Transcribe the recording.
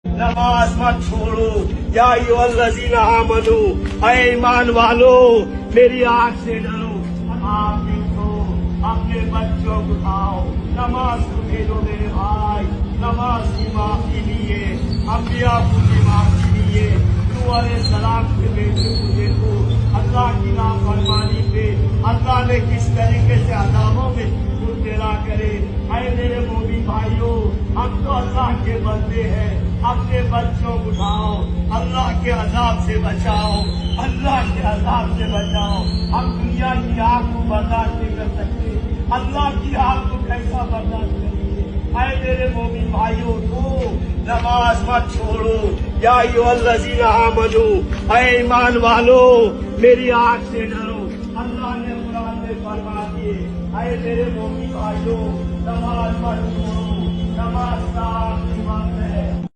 नमाज मत छोड़ो। या अय्युहल्लज़ीना आमनू, ऐ ईमान वालो मेरी आंख से डरो। आप देखो अपने बच्चों को उठाओ, नमाज को भेजो मेरे भाई। नमाज की माफी लिए, अम्बिया की माफी लिए। नूह अलैहिस्सलाम के बेटे को देखो, अल्लाह की नाफरमानी पे अल्लाह ने किस तरीके से अज़ाबों में मुब्तला करे। ऐ मेरे मोमिन भाइयों, हम तो अल्लाह के बंदे हैं, अपने बच्चों को उठाओ, अल्लाह के अज़ाब से बचाओ, अल्लाह के अज़ाब से बचाओ। हम दुनिया की आग को बर्दाश्त नहीं कर सकते, अल्लाह की आग को कैसा बर्दाश्त करेंगे। ऐ मेरे मोमिन भाइयों, तो नमाज मत छोड़ो। या अय्युहल्लज़ीना आमनू, ऐ ईमान वालो मेरी आग से डरो। अल्लाह ने कुरान में फरमा दिए, ऐ मेरे मोमिन भाइयों नमाज मत छोड़ो। नमाज का